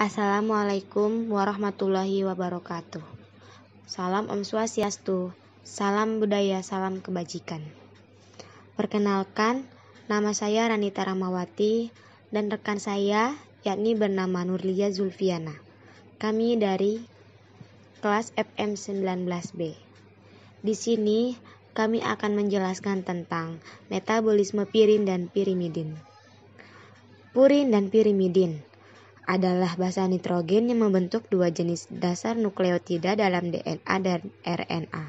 Assalamualaikum warahmatullahi wabarakatuh. Salam Om Swastiastu, salam budaya, salam kebajikan. Perkenalkan, nama saya Ranita Ramawati dan rekan saya yakni bernama Nurlia Zulfiana. Kami dari kelas FM 19B. Di sini kami akan menjelaskan tentang metabolisme pirin dan pirimidin. Purin dan pirimidin adalah basa nitrogen yang membentuk dua jenis dasar nukleotida dalam DNA dan RNA.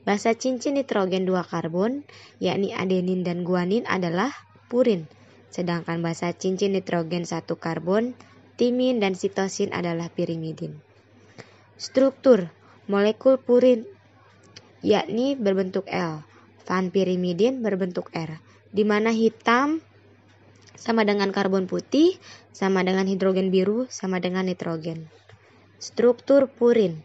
Basa cincin nitrogen 2 karbon, yakni adenin dan guanin adalah purin, sedangkan basa cincin nitrogen 1 karbon, timin dan sitosin adalah pirimidin. Struktur molekul purin yakni berbentuk L, vanpirimidin berbentuk R, di mana hitam sama dengan karbon putih, sama dengan hidrogen biru, sama dengan nitrogen. Struktur purin.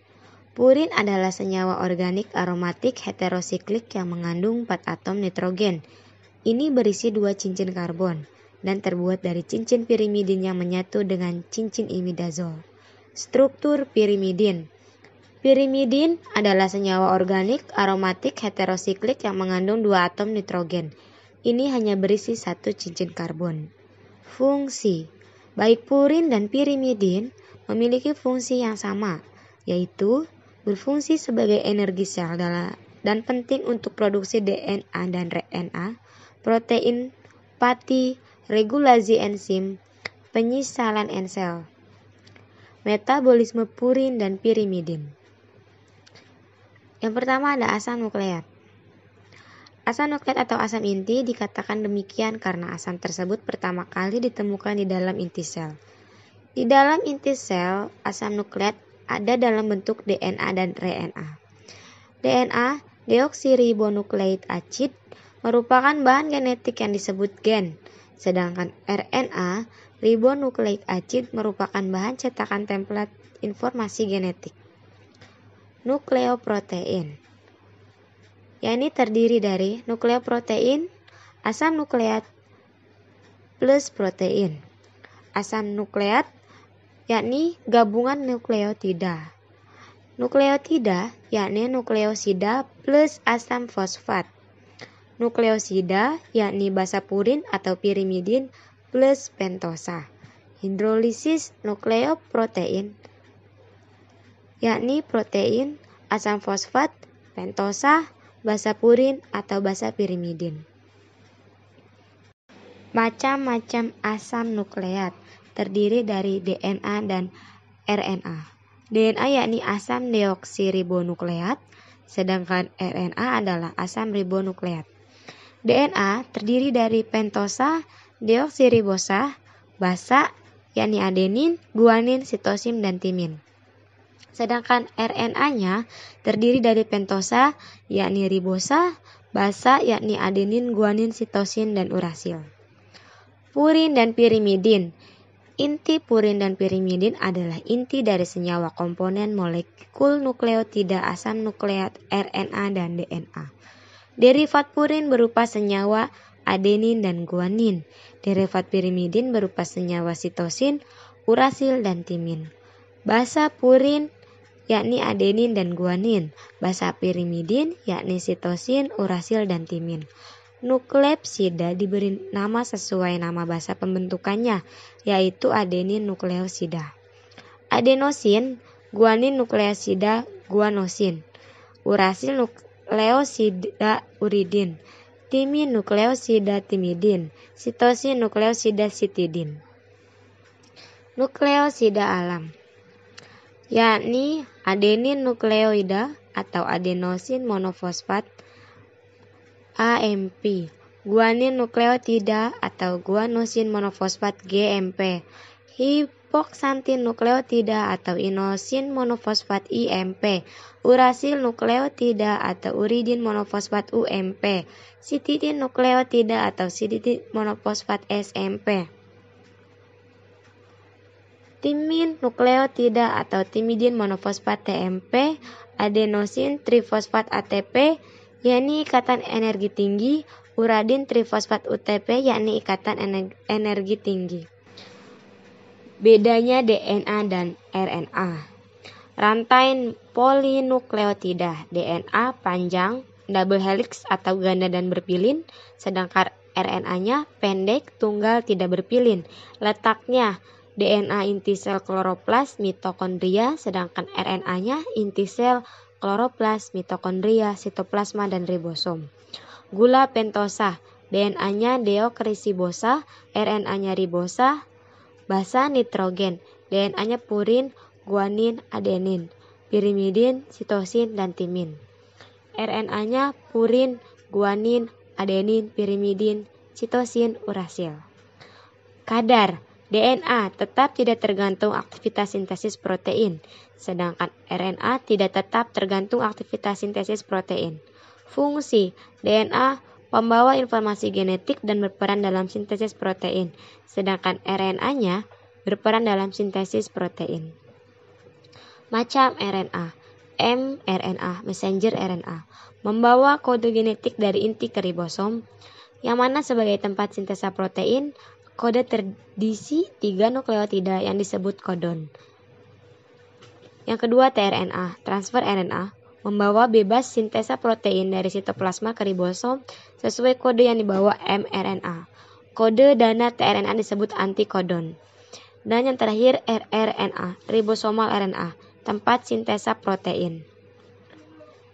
Purin adalah senyawa organik aromatik heterosiklik yang mengandung 4 atom nitrogen. Ini berisi 2 cincin karbon dan terbuat dari cincin pirimidin yang menyatu dengan cincin imidazol. Struktur pirimidin. Pirimidin adalah senyawa organik aromatik heterosiklik yang mengandung 2 atom nitrogen. Ini hanya berisi 1 cincin karbon. Fungsi. Baik purin dan pirimidin memiliki fungsi yang sama, yaitu berfungsi sebagai energi sel dan penting untuk produksi DNA dan RNA, protein, pati, regulasi enzim, penyisalan sel. Metabolisme purin dan pirimidin. Yang pertama ada asam nukleat. Asam nukleat atau asam inti dikatakan demikian karena asam tersebut pertama kali ditemukan di dalam inti sel. Di dalam inti sel, asam nukleat ada dalam bentuk DNA dan RNA. DNA, deoksiribonukleik acid, merupakan bahan genetik yang disebut gen, sedangkan RNA, ribonukleik acid, merupakan bahan cetakan template informasi genetik. Nukleoprotein, yakni terdiri dari nukleoprotein, asam nukleat, plus protein. Asam nukleat yakni gabungan nukleotida. Nukleotida yakni nukleosida plus asam fosfat. Nukleosida yakni basa purin atau pirimidin plus pentosa. Hidrolisis nukleoprotein yakni protein, asam fosfat, pentosa, basa purin atau basa pirimidin. Macam-macam asam nukleat terdiri dari DNA dan RNA. DNA yakni asam deoksiribonukleat, sedangkan RNA adalah asam ribonukleat. DNA terdiri dari pentosa, deoksiribosa, basa yakni adenin, guanin, sitosin, dan timin. Sedangkan RNA-nya terdiri dari pentosa, yakni ribosa, basa, yakni adenin, guanin, sitosin, dan urasil. Purin dan pirimidin. Inti purin dan pirimidin adalah inti dari senyawa komponen molekul nukleotida asam nukleat RNA dan DNA. Derivat purin berupa senyawa adenin dan guanin. Derivat pirimidin berupa senyawa sitosin, urasil, dan timin. Basa purin yakni adenin dan guanin, basa pirimidin yakni sitosin, urasil, dan timin. Nukleosida diberi nama sesuai nama basa pembentukannya, yaitu adenin nukleosida. Adenosin, guanin nukleosida guanosin, urasil nukleosida uridin, timin nukleosida timidin, sitosin nukleosida sitidin. Nukleosida alam yakni adenin nukleoida atau adenosin monofosfat AMP, guanin nukleotida atau guanosin monofosfat GMP, hipoksantin nukleotida atau inosin monofosfat IMP, urasil nukleotida atau uridin monofosfat UMP, sitidin nukleotida atau sitidin monofosfat SMP. Timin nukleotida atau timidin monofosfat TMP, adenosin trifosfat ATP, yakni ikatan energi tinggi, uradin trifosfat UTP, yakni ikatan energi tinggi. Bedanya DNA dan RNA. Rantai polinukleotida DNA panjang, double helix atau ganda dan berpilin, sedangkan RNA-nya pendek, tunggal, tidak berpilin. Letaknya DNA inti sel kloroplas mitokondria, sedangkan RNA-nya inti sel kloroplas mitokondria, sitoplasma, dan ribosom. Gula pentosa, DNA-nya deoksiribosa, RNA-nya ribosa, basa nitrogen, DNA-nya purin, guanin, adenin, pirimidin, sitosin, dan timin. RNA-nya purin, guanin, adenin, pirimidin, sitosin, urasil. Kadar DNA tetap tidak tergantung aktivitas sintesis protein, sedangkan RNA tidak tetap tergantung aktivitas sintesis protein. Fungsi DNA pembawa informasi genetik dan berperan dalam sintesis protein, sedangkan RNA-nya berperan dalam sintesis protein. Macam RNA. mRNA, messenger RNA, membawa kode genetik dari inti ke ribosom, yang mana sebagai tempat sintesa protein, kode terdiisi 3 nukleotida yang disebut kodon. Yang kedua tRNA, transfer RNA, membawa bebas sintesa protein dari sitoplasma ke ribosom sesuai kode yang dibawa mRNA. Kode dana tRNA disebut antikodon. Dan yang terakhir rRNA, ribosomal RNA, tempat sintesa protein.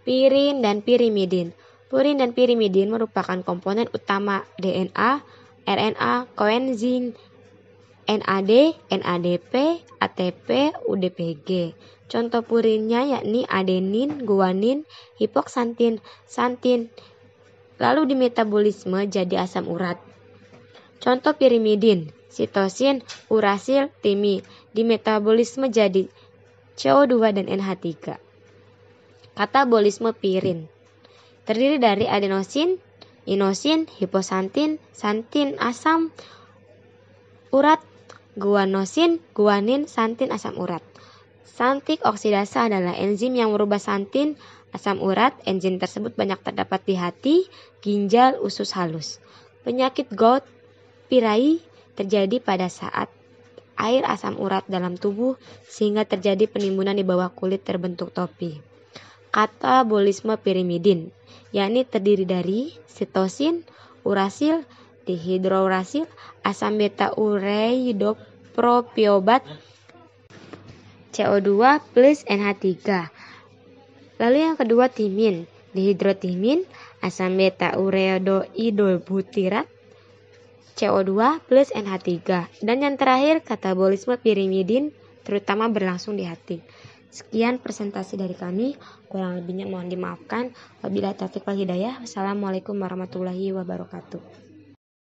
Pirin dan pirimidin. Purin dan pirimidin merupakan komponen utama DNA, RNA, koenzim, NAD, NADP, ATP, UDPG. Contoh purinnya yakni adenin, guanin, hipoksantin, santin, lalu dimetabolisme jadi asam urat. Contoh pirimidin, sitosin, urasil, timi, dimetabolisme jadi CO2 dan NH3. Katabolisme pirin terdiri dari adenosin, inosin, hiposantin, santin, asam urat, guanosin, guanin, santin, asam urat. Santik oksidasa adalah enzim yang merubah santin asam urat. Enzim tersebut banyak terdapat di hati, ginjal, usus halus. Penyakit gout pirai terjadi pada saat air asam urat dalam tubuh sehingga terjadi penimbunan di bawah kulit terbentuk topi. Katabolisme pirimidin, yakni terdiri dari sitosin, urasil, dihidrourasil, asam beta ureiodopropiobat, CO2 plus NH3. Lalu yang kedua timin, dihidrotimin, asam beta ureiodobutirat, CO2 plus NH3. Dan yang terakhir katabolisme pirimidin terutama berlangsung di hati. Sekian presentasi dari kami, kurang lebihnya mohon dimaafkan. Wabillahi taufiq wal hidayah. Wassalamualaikum warahmatullahi wabarakatuh.